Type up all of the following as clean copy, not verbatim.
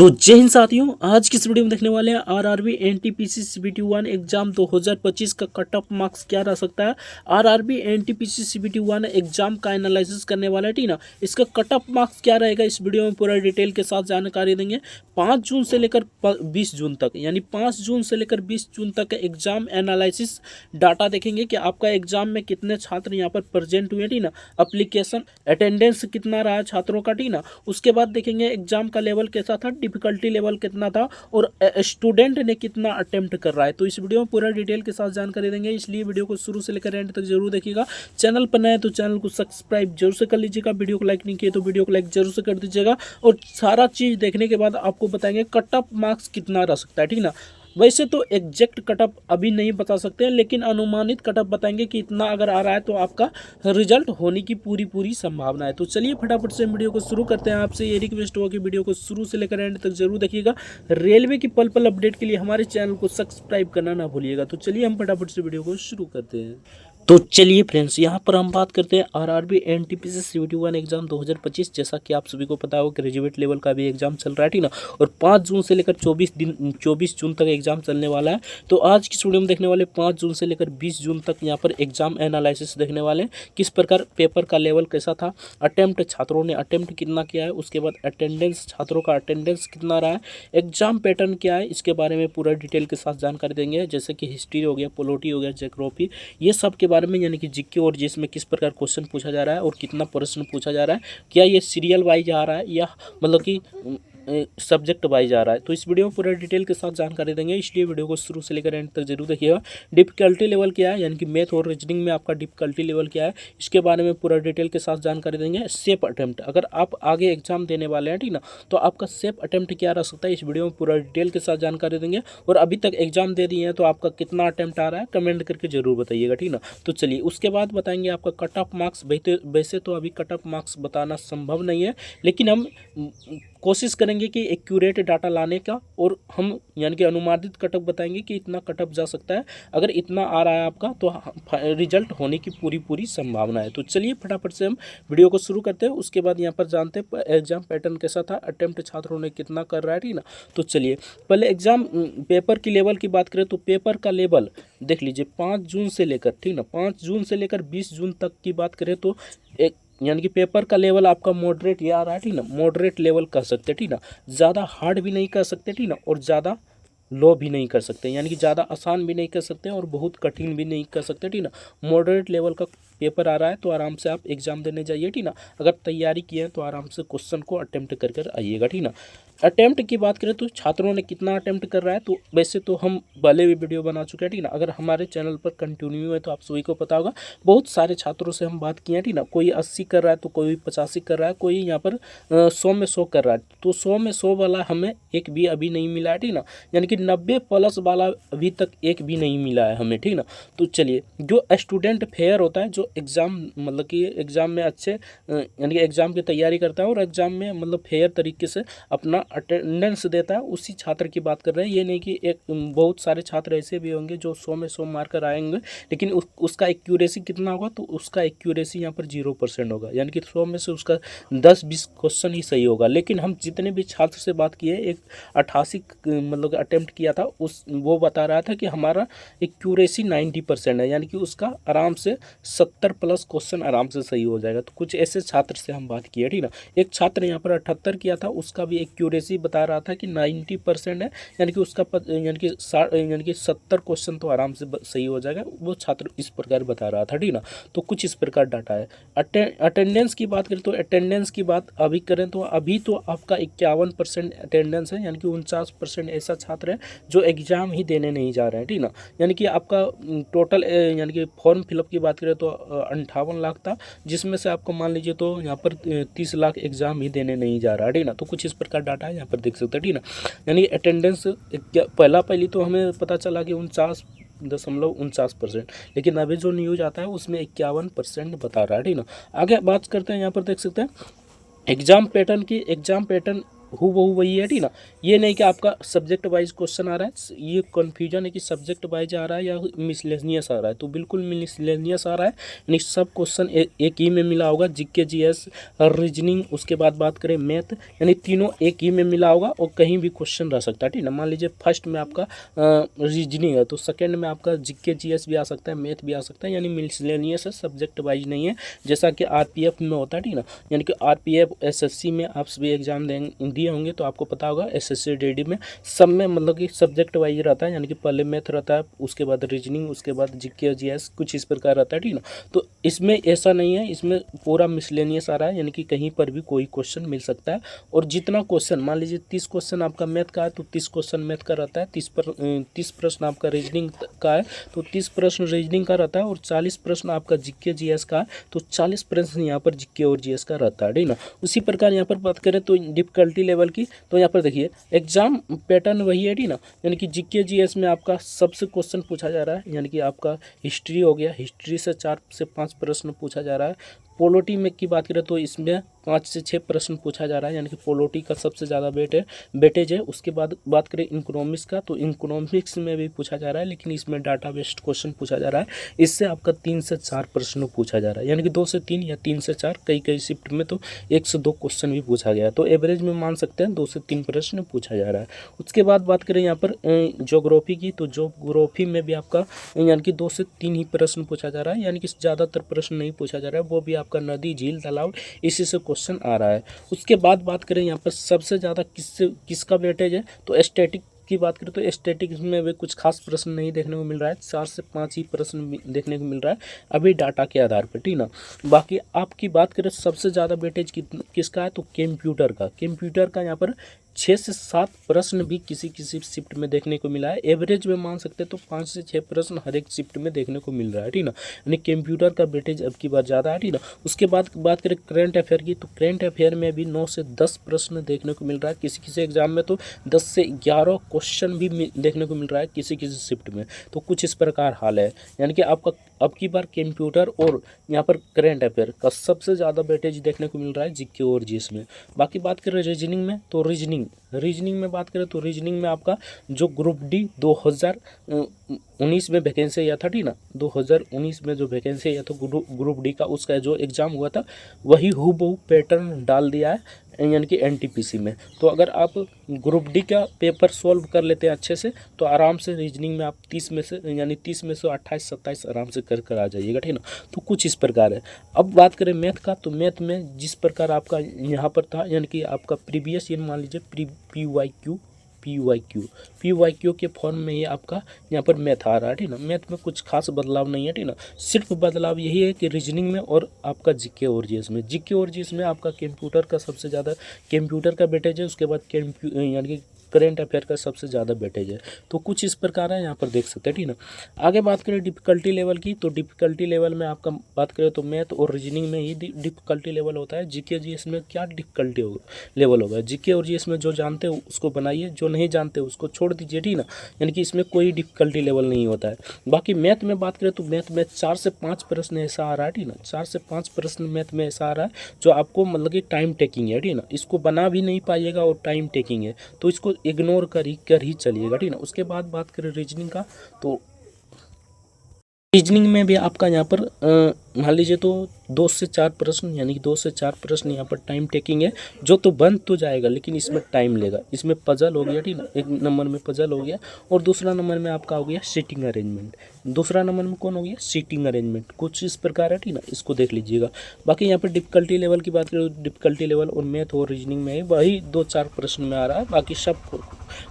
तो जय हिंद साथियों, आज की इस वीडियो में देखने वाले हैं आरआरबी एनटीपीसी सीबीटी 1 एग्जाम 2025 का कट ऑफ मार्क्स क्या रह सकता है। आरआरबी एनटीपीसी सीबीटी 1 एग्जाम का एनालिसिस करने वाला है, ठीक ना। इसका कट ऑफ मार्क्स क्या रहेगा इस वीडियो में पूरा डिटेल के साथ जानकारी देंगे। 5 जून से लेकर 20 जून तक, यानी 5 जून से लेकर 20 जून तक का एग्जाम एनालिसिस डाटा देखेंगे कि आपका एग्जाम में कितने छात्र यहाँ पर प्रेजेंट हुए, ठीक ना। एप्लीकेशन अटेंडेंस कितना रहा छात्रों का, ठीक ना। उसके बाद देखेंगे एग्जाम का लेवल कैसा था, डिफिकल्टी लेवल कितना था और स्टूडेंट ने कितना अटेम्प्ट कर रहा है। तो इस वीडियो में पूरा डिटेल के साथ जानकारी देंगे, इसलिए वीडियो को शुरू से लेकर एंड तक जरूर देखिएगा। चैनल पर नए तो चैनल को सब्सक्राइब जरूर से कर लीजिएगा। वीडियो को लाइक नहीं किए तो वीडियो को लाइक जरूर से कर दीजिएगा। और सारा चीज़ देखने के बाद आपको बताएंगे कट ऑफ मार्क्स कितना रह सकता है, ठीक ना। वैसे तो एग्जैक्ट कटअप अभी नहीं बता सकते हैं, लेकिन अनुमानित कटअप बताएंगे कि इतना अगर आ रहा है तो आपका रिजल्ट होने की पूरी संभावना है। तो चलिए फटाफट से वीडियो को शुरू करते हैं। आपसे ये रिक्वेस्ट होगा कि वीडियो को शुरू से लेकर एंड तक जरूर देखिएगा। रेलवे की पल पल अपडेट के लिए हमारे चैनल को सब्सक्राइब करना ना भूलिएगा। तो चलिए हम फटाफट से वीडियो को शुरू करते हैं। तो चलिए फ्रेंड्स, यहाँ पर हम बात करते हैं आरआरबी एनटीपीसी सीबीटी 1 एग्जाम 2025। जैसा कि आप सभी को पता हो, ग्रेजुएट लेवल का भी एग्जाम चल रहा है, ठीक ना। और 5 जून से लेकर 24 जून तक एग्जाम चलने वाला है। तो आज की वीडियो में देखने वाले 5 जून से लेकर 20 जून तक यहाँ पर एग्जाम एनालिसिस देखने वाले हैं। किस प्रकार पेपर का लेवल कैसा था, अटेम्प्ट छात्रों ने अटेम्प्ट कितना किया है, उसके बाद अटेंडेंस छात्रों का अटेंडेंस कितना रहा है, एग्जाम पैटर्न क्या है, इसके बारे में पूरा डिटेल के साथ जानकारी देंगे। जैसे कि हिस्ट्री हो गया, पोलिटी हो गया, ज्योग्राफी, ये सब के बारे में, यानी कि जीके और जिसमें किस प्रकार क्वेश्चन पूछा जा रहा है और कितना प्रश्न पूछा जा रहा है, क्या ये सीरियल वाइज आ रहा है या मतलब कि सब्जेक्ट वाइज आ रहा है। तो इस वीडियो में पूरा डिटेल के साथ जानकारी देंगे, इसलिए वीडियो को शुरू से लेकर एंड तक जरूर देखिएगा। डिफिकल्टी लेवल क्या है, यानी कि मैथ और रीजनिंग में आपका डिफिकल्टी लेवल क्या है, इसके बारे में पूरा डिटेल के साथ जानकारी देंगे। सेफ अटेम्प्ट, अगर आप आगे एग्जाम देने वाले हैं, ठीक ना, तो आपका सेफ अटेम्प्ट क्या रह सकता है, इस वीडियो में पूरा डिटेल के साथ जानकारी देंगे। और अभी तक एग्जाम दे दिए हैं तो आपका कितना अटेम्प्ट आ रहा है कमेंट करके जरूर बताइएगा, ठीक ना। तो चलिए उसके बाद बताएंगे आपका कट ऑफ मार्क्स। वैसे तो अभी कट ऑफ मार्क्स बताना संभव नहीं है, लेकिन हम कोशिश करेंगे कि एक्यूरेट डाटा लाने का, और हम यानी कि अनुमानित कटअप बताएंगे कि इतना कटअप जा सकता है। अगर इतना आ रहा है आपका तो रिजल्ट होने की पूरी संभावना है। तो चलिए फटाफट से हम वीडियो को शुरू करते हैं। उसके बाद यहाँ पर जानते हैं एग्जाम पैटर्न कैसा था, अटेम्प्ट छात्रों ने कितना कर रहा है, ठीक ना। तो चलिए पहले एग्जाम पेपर की लेवल की बात करें तो पेपर का लेवल देख लीजिए 5 जून से लेकर, ठीक ना, 5 जून से लेकर 20 जून तक की बात करें तो एक यानी कि पेपर का लेवल आपका मॉडरेट ये आ रहा है, ठीक ना। मॉडरेट लेवल कह सकते हैं, ठीक ना। ज़्यादा हार्ड भी नहीं कह सकते, ठीक ना, और ज़्यादा लो भी नहीं कर सकते, यानी कि ज़्यादा आसान भी नहीं कर सकते और बहुत कठिन भी नहीं कर सकते, ठीक ना। मॉडरेट लेवल का पेपर आ रहा है, तो आराम से आप एग्जाम देने जाइए, ठीक ना। अगर तैयारी किए हैं तो आराम से क्वेश्चन को अटेम्प्ट कर आइएगा, ठीक ना। अटेम्प्ट की बात करें तो छात्रों ने कितना अटेम्प्ट कर रहा है, तो वैसे तो हम पहले भी वीडियो बना चुके हैं, ठीक ना। अगर हमारे चैनल पर कंटिन्यू है तो आप सभी को पता होगा, बहुत सारे छात्रों से हम बात किए हैं, ठीक ना। कोई 80 कर रहा है तो कोई 85 कर रहा है, कोई यहाँ पर 100 में 100 कर रहा है। तो 100 में 100 वाला हमें एक भी अभी नहीं मिला है, ठीक ना। यानी कि 90 प्लस वाला अभी तक एक भी नहीं मिला है हमें, ठीक ना। तो चलिए जो स्टूडेंट फेयर होता है, जो एग्ज़ाम मतलब कि एग्ज़ाम में अच्छे यानी कि एग्ज़ाम की तैयारी करता है और एग्ज़ाम में मतलब फेयर तरीके से अपना अटेंडेंस देता है, उसी छात्र की बात कर रहे हैं। ये नहीं कि एक बहुत सारे छात्र ऐसे भी होंगे जो 100 में 100 मार्क कर आएंगे, लेकिन उसका एक्यूरेसी कितना होगा, तो उसका एक्यूरेसी यहाँ पर 0% होगा, यानी कि 100 में से उसका 10-20 क्वेश्चन ही सही होगा। लेकिन हम जितने भी छात्र से बात किए, एक 88 मतलब अटेम्प्ट किया था, वो बता रहा था कि हमारा एक्यूरेसी 90% है, यानी कि उसका आराम से 70 प्लस क्वेश्चन आराम से सही हो जाएगा। तो कुछ ऐसे छात्र से हम बात किए, ठीक ना। एक छात्र यहाँ पर 78 किया था, उसका भी एक्यूरेसी बता रहा था कि 90% है, यानी कि उसका यानी कि 70 क्वेश्चन तो आराम से सही हो जाएगा। वो छात्र इस प्रकार बता रहा था, ठीक ना। तो कुछ इस प्रकार डाटा है। अटेंडेंस की बात करें तो अटेंडेंस की बात अभी करें तो अभी तो आपका 51% अटेंडेंस है, यानी कि 49% ऐसा छात्र है जो एग्ज़ाम ही देने नहीं जा रहे हैं, ठीक ना। यानी कि आपका टोटल यानी कि फॉर्म फिलअप की बात करें तो 58 लाख था, जिसमें से आपको मान लीजिए तो यहाँ पर 30 लाख एग्ज़ाम ही देने नहीं जा रहा है, ठीक ना। तो कुछ इस प्रकार डाटा है, यहाँ पर देख सकते हैं, ठीक ना। यानी अटेंडेंस पहली तो हमें पता चला कि 49.49%, लेकिन अभी जो न्यूज़ आता है उसमें 51% बता रहा है, ठीक ना। आगे बात करते हैं, यहाँ पर देख सकते हैं एग्ज़ाम पैटर्न की। एग्ज़ाम पैटर्न हूबहू वही है, ठीक ना। ये नहीं कि आपका सब्जेक्ट वाइज क्वेश्चन आ रहा है, ये कन्फ्यूजन है कि सब्जेक्ट वाइज आ रहा है या मिसलेनियस आ रहा है। तो बिल्कुल मिसलेनियस आ रहा है, यानी सब क्वेश्चन एक ही में मिला होगा। जीके जीएस रीजनिंग, उसके बाद बात करें मैथ, यानी तीनों एक ही में मिला होगा और कहीं भी क्वेश्चन रह सकता है, ठीक ना। मान लीजिए फर्स्ट में आपका रीजनिंग है तो सेकेंड में आपका जीके जीएस भी आ सकता है, मैथ भी आ सकता है, यानी मिसलेनियस है, सब्जेक्ट वाइज नहीं है, जैसा कि आरपीएफ में होता है, ठीक ना। यानी कि आरपीएफ एसएससी में आप सभी एग्जाम दिए होंगे तो आपको पता होगा, एसएससी डीडी में सब में मतलब कि सब्जेक्ट वाइज रहता है, यानी कि पहले मैथ रहता है, उसके बाद रीजनिंग, उसके बाद जीके जीएस, कुछ इस प्रकार रहता है, ठीक ना। तो इसमें ऐसा नहीं है, इसमें पूरा मिसलेनियस आ रहा है, यानी कि कहीं पर भी कोई क्वेश्चन मिल सकता है। और जितना क्वेश्चन, मान लीजिए 30 क्वेश्चन आपका मैथ का है तो 30 क्वेश्चन मैथ का रहता है, 30 प्रश्न आपका रीजनिंग का है तो 30 प्रश्न रीजनिंग का रहता है, और 40 प्रश्न आपका जीके जीएस का है तो 40 प्रश्न यहाँ पर जीके और जीएस का रहता है, ठीक ना। उसी प्रकार यहाँ पर बात करें तो डिफिकल्टी लेवल की, तो यहाँ पर देखिए एग्जाम पैटर्न वही है, ठीक ना। यानी कि जीके जीएस में आपका सबसे क्वेश्चन पूछा जा रहा है, यानी कि आपका हिस्ट्री हो गया, हिस्ट्री से 4 से 5 प्रश्न पूछा जा रहा है। पोलोटी में की बात करें तो इसमें 5 से 6 प्रश्न पूछा जा रहा है, यानी कि पोलोटी का सबसे ज़्यादा वेटेज है। उसके बाद बात करें इकोनॉमिक्स का, तो इकोनॉमिक्स में भी पूछा जा रहा है, लेकिन इसमें डाटा बेस्ड क्वेश्चन पूछा जा रहा है, इससे आपका 3 से 4 प्रश्न पूछा जा रहा है, यानी कि 2 से 3 या 3 से 4, कई कई शिफ्ट में तो 1 से 2 क्वेश्चन भी पूछा गया है, तो एवरेज में मान सकते हैं 2 से 3 प्रश्न पूछा जा रहा है। उसके बाद बात करें यहाँ पर ज्योग्राफी की, तो ज्योग्राफी में भी आपका यानी कि 2 से 3 ही प्रश्न पूछा जा रहा है, यानी कि ज़्यादातर प्रश्न नहीं पूछा जा रहा है, वो भी आपका नदी, झील, तालाब, इसी से क्वेश्चन आ रहा है। उसके बाद बात करें यहाँ पर सबसे ज़्यादा किसका वेटेज है, तो स्टैटिक की बात करें तो स्टैटिक्स में भी कुछ खास प्रश्न नहीं देखने को मिल रहा है, 4 से 5 ही प्रश्न देखने को मिल रहा है अभी डाटा के आधार पर, ठीक ना। बाकी आपकी बात करें सबसे ज़्यादा वेटेज किसका है, तो कंप्यूटर का यहाँ पर 6 से 7 प्रश्न भी किसी किसी शिफ्ट में देखने को मिला है। एवरेज में मान सकते हैं तो 5 से 6 प्रश्न हर एक शिफ्ट में देखने को मिल रहा है, ठीक ना। यानी कंप्यूटर का वेटेज अब की बार ज़्यादा है, ठीक ना। उसके बाद बात करें करंट अफेयर की, तो करंट अफेयर में भी 9 से 10 प्रश्न देखने को मिल रहा है, किसी किसी एग्जाम में तो 10 से 11 क्वेश्चन भी देखने को मिल रहा है किसी किसी शिफ्ट में। तो कुछ इस प्रकार हाल है, यानी कि आपका अब की बार कंप्यूटर और यहाँ पर करंट अफेयर का सबसे ज़्यादा वेटेज देखने को मिल रहा है जीके और जीएस में। बाकी बात करें रीजनिंग में, तो रीजनिंग में बात करें तो रीजनिंग में आपका जो ग्रुप डी 2019 में वैकेंसी आया था, ठीक ना, 2019 में जो वैकेंसी आया था ग्रुप डी का, उसका जो एग्ज़ाम हुआ था वही हूबहू पैटर्न डाल दिया है, यानी कि एनटीपीसी में। तो अगर आप ग्रुप डी का पेपर सॉल्व कर लेते हैं अच्छे से तो आराम से रीजनिंग में आप 30 में से 28-27 आराम से कर आ जाइएगा, ठीक ना। तो कुछ इस प्रकार है। अब बात करें मैथ का, तो मैथ में जिस प्रकार आपका यहाँ पर था, यानी कि आपका प्रीवियस ईयर मान लीजिए पीवाईक्यू के फॉर्म में ये आपका यहाँ पर मैथ आ रहा है, ठीक ना। मैथ में कुछ खास बदलाव नहीं है, ठीक ना। सिर्फ बदलाव यही है कि रीजनिंग में और आपका जीके और जीएस में आपका कंप्यूटर का सबसे ज़्यादा कंप्यूटर का वेटेज है, उसके बाद यानी कि करेंट अफेयर का सबसे ज़्यादा वेटेज है। तो कुछ इस प्रकार है, यहाँ पर देख सकते हैं, ठीक ना। आगे बात करें डिफ़िकल्टी लेवल की, तो डिफ़िकल्टी लेवल में आपका बात करें तो मैथ और रीजनिंग में ही डिफ़िकल्टी लेवल होता है। जीके जीएस में क्या डिफ़िकल्टी लेवल होगा, जीके और जीएस में जो जानते हो उसको बनाइए, जो नहीं जानते उसको छोड़ दीजिए, ठीक ना। यानी कि इसमें कोई डिफ़िकल्टी लेवल नहीं होता है। बाकी मैथ में बात करें तो मैथ में 4 से 5 प्रश्न ऐसा आ रहा है, ठीक ना। 4 से 5 प्रश्न मैथ में ऐसा आ रहा है जो आपको मतलब कि टाइम टेकिंग है, ठीक ना। इसको बना भी नहीं पाइएगा और टाइम टेकिंग है, तो इसको इग्नोर कर ही चलिएगा, ठीक ना। उसके बाद बात करें रीजनिंग का, तो रीजनिंग में भी आपका यहाँ पर मान लीजिए तो 2 से 4 प्रश्न, यानी कि 2 से 4 प्रश्न यहाँ पर टाइम टेकिंग है, जो तो बन तो जाएगा लेकिन इसमें टाइम लेगा। इसमें पजल हो गया, ठीक ना, एक नंबर में पजल हो गया, और दूसरा नंबर में आपका हो गया सीटिंग अरेंजमेंट। दूसरा नंबर में कौन हो गया, सीटिंग अरेंजमेंट। कुछ इस प्रकार है, ठीक ना, इसको देख लीजिएगा। बाकी यहाँ पर डिफ़िकल्टी लेवल की बात करें, डिफ़िकल्टी लेवल और मैथ और रीजनिंग में वही 2-4 प्रश्न में आ रहा है, बाकी सब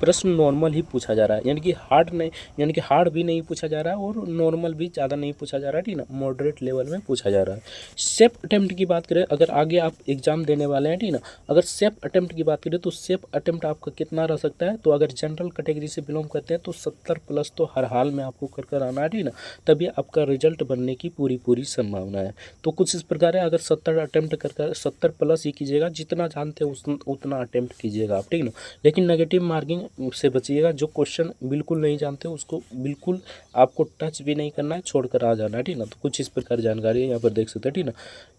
प्रश्न नॉर्मल ही पूछा जा रहा है, यानी कि हार्ड नहीं, यानी कि हार्ड भी नहीं पूछा जा रहा है और नॉर्मल भी ज़्यादा नहीं पूछा जा रहा है, ठीक ना, मॉडरेट लेवल में पूछा जा रहा है। सेफ अटेम्प्ट की बात करें, अगर आगे आप एग्जाम देने वाले हैं, ठीक ना, अगर सेफ अटेम्प्ट की बात करें तो सेफ अटेम्प्ट आपका कितना रह सकता है, तो अगर जनरल कैटेगरी से बिलोंग करते हैं तो 70 प्लस तो हर हाल में आपको कर आना है, ठीक ना, तभी आपका रिजल्ट बनने की पूरी संभावना है। तो कुछ इस प्रकार है, अगर 70 अटेम्प्ट कर 70 प्लस ही कीजिएगा, जितना जानते हैं उतना अटेम्प्ट कीजिएगा आप, ठीक ना। लेकिन नेगेटिव मार्किंग से बचिएगा, जो क्वेश्चन बिल्कुल नहीं जानते उसको बिल्कुल आपको टच भी नहीं करना है, छोड़कर आ जाना है, ठीक ना। तो कुछ इस प्रकार जानकारी है, यहाँ पर देख सकते हैं, ठीक ना।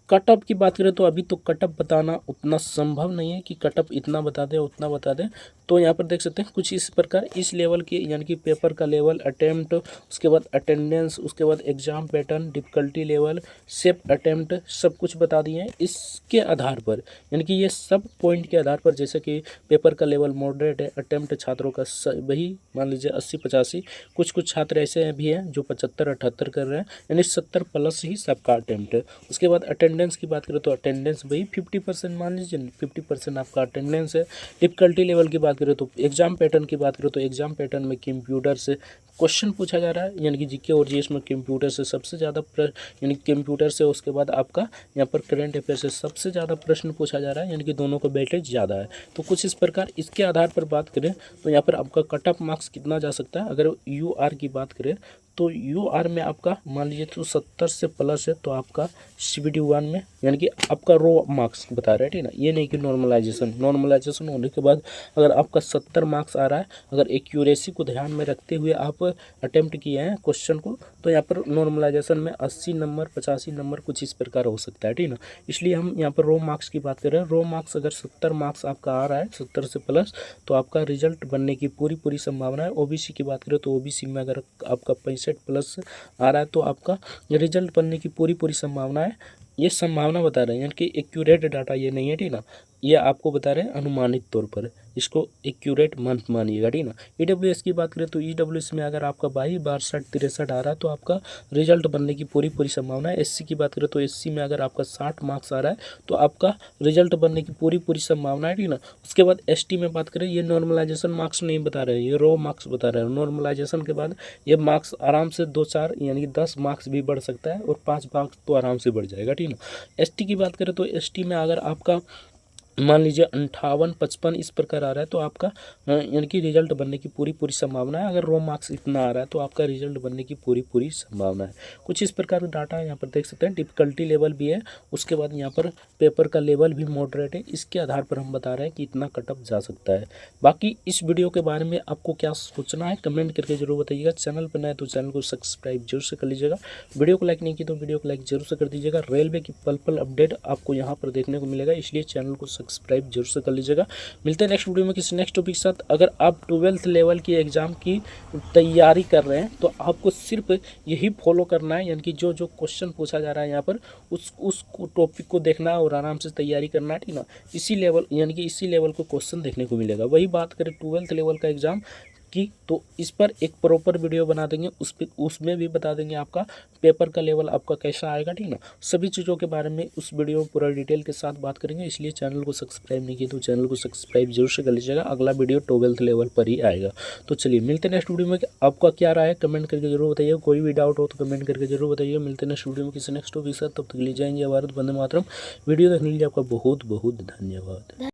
कट ऑफ की बात करें तो अभी तो कट ऑफ बताना उतना संभव नहीं है कि कट ऑफ इतना बता दें उतना बता दें। तो यहाँ पर देख सकते हैं कुछ इस प्रकार इस लेवल की यानी कि पेपर का लेवल, अटेम्प्ट, उसके बाद अटेंडेंस, उसके बाद exam pattern, difficulty level, safe attempt, सब कुछ बता दिए हैं। इसके आधार पर यानी कि ये सब पॉइंट के आधार पर, जैसे कि पेपर का लेवल मॉडरेट है, अटेम्प्ट छात्रों का वही मान लीजिए 80-85, कुछ छात्र ऐसे भी हैं जो 75-78 कर रहे हैं, यानी 70 प्लस ही सबका अटेम्प्ट है। उसके बाद अटेंडेंस की बात करें तो अटेंडेंस वही 50% मान लीजिए, 50% आपका अटेंडेंस है। डिफिकल्टी लेवल की बात करें तो एग्जाम पैटर्न की बात करें तो एग्जाम पैटर्न में कंप्यूटर से क्वेश्चन पूछा जा रहा है, यानी कि जीके और जीएस में कंप्यूटर से सबसे ज़्यादा यानी कंप्यूटर से, उसके बाद आपका यहाँ पर करंट अफेयर से सबसे ज़्यादा प्रश्न पूछा जा रहा है, यानी कि दोनों का वेटेज ज़्यादा है। तो कुछ इस प्रकार इसके आधार पर बात करें तो यहाँ पर आपका कट ऑफ मार्क्स कितना जा सकता है। अगर यूआर की बात करें तो यूआर में आपका मान लीजिए तो 70 से प्लस है तो आपका CBT 1 में यानी कि आपका रो मार्क्स बता रहे हैं, ठीक ना, ये नहीं कि नॉर्मलाइजेशन होने के बाद अगर आपका 70 मार्क्स आ रहा है, अगर एक्यूरेसी को ध्यान में रखते हुए आप अटेम्प्ट किए हैं क्वेश्चन को, तो यहाँ पर नॉर्मलाइजेशन में 80 नंबर 85 नंबर कुछ इस प्रकार हो सकता है, ठीक ना। इसलिए हम यहाँ पर रो मार्क्स की बात कर रहे हैं। रो मार्क्स अगर 70 मार्क्स आपका आ रहा है, 70 से प्लस, तो आपका रिजल्ट बनने की पूरी संभावना है। ओबीसी की बात करें तो ओबीसी में अगर आपका 65 प्लस आ रहा है तो आपका रिजल्ट बनने की पूरी संभावना है। ये संभावना बता रहे हैं, यानी कि एक्यूरेट डाटा ये नहीं है, ठीक ना, ये आपको बता रहे हैं अनुमानित तौर पर, इसको एक्यूरेट मंथ मानिएगा, ठीक ना। ईडब्ल्यूएस की बात करें तो ईडब्ल्यूएस में अगर आपका 22, 62, 63 आ रहा है तो आपका रिजल्ट बनने की पूरी संभावना है। एससी की बात करें तो एससी में अगर आपका 60 मार्क्स आ रहा है तो आपका रिजल्ट बनने की पूरी संभावना है, ठीक ना। उसके बाद एसटी में बात करें, ये नॉर्मलाइजेशन मार्क्स नहीं बता रहे हैं, ये रो मार्क्स बता रहे हैं। नॉर्मलाइजेशन के बाद ये मार्क्स आराम से 2-4 यानी कि 10 मार्क्स भी बढ़ सकता है और 5 मार्क्स तो आराम से बढ़ जाएगा, ठीक ना। एसटी की बात करें तो एसटी में अगर आपका मान लीजिए 58-55 इस प्रकार आ रहा है तो आपका यानी कि रिजल्ट बनने की पूरी संभावना है। अगर रो मार्क्स इतना आ रहा है तो आपका रिजल्ट बनने की पूरी संभावना है। कुछ इस प्रकार का डाटा यहाँ पर देख सकते हैं। डिफिकल्टी लेवल भी है, उसके बाद यहाँ पर पेपर का लेवल भी मॉडरेट है। इसके आधार पर हम बता रहे हैं कि इतना कटअप जा सकता है। बाकी इस वीडियो के बारे में आपको क्या सोचना है कमेंट करके जरूर बताइएगा। चैनल पर नए तो चैनल को सब्सक्राइब जरूर से कर लीजिएगा। वीडियो को लाइक नहीं की तो वीडियो को लाइक जरूर से कर दीजिएगा। रेलवे की पल अपडेट आपको यहाँ पर देखने को मिलेगा, इसलिए चैनल को सब्सक्राइब जरूर से कर लीजिएगा। मिलते हैं नेक्स्ट वीडियो में किसी नेक्स्ट टॉपिक के साथ। अगर आप 12th लेवल की एग्जाम की तैयारी कर रहे हैं तो आपको सिर्फ यही फॉलो करना है, यानी कि जो क्वेश्चन पूछा जा रहा है यहाँ पर उस टॉपिक को देखना है और आराम से तैयारी करना है, ठीक ना। इसी लेवल यानी कि इसी लेवल को क्वेश्चन देखने को मिलेगा। वही बात करें 12th लेवल का एग्जाम की तो इस पर एक प्रॉपर वीडियो बना देंगे, उसमें भी बता देंगे आपका पेपर का लेवल आपका कैसा आएगा, ठीक ना। सभी चीज़ों के बारे में उस वीडियो में पूरा डिटेल के साथ बात करेंगे, इसलिए चैनल को सब्सक्राइब नहीं किया तो चैनल को सब्सक्राइब जरूर से कर लीजिएगा। अगला वीडियो 12th लेवल पर ही आएगा। तो चलिए मिलते हैं नेक्स्ट वीडियो में। आपका क्या राय है कमेंट करके जरूर बताइए। कोई भी डाउट हो तो कमेंट करके जरूर बताइए। मिलते हैं नेक्स्ट वीडियो में किसी नेक्स्ट टॉपिक के साथ। तब तक ले जाएंगे भारत वंदे मातरम। वीडियो देखने के लिए आपका बहुत बहुत धन्यवाद।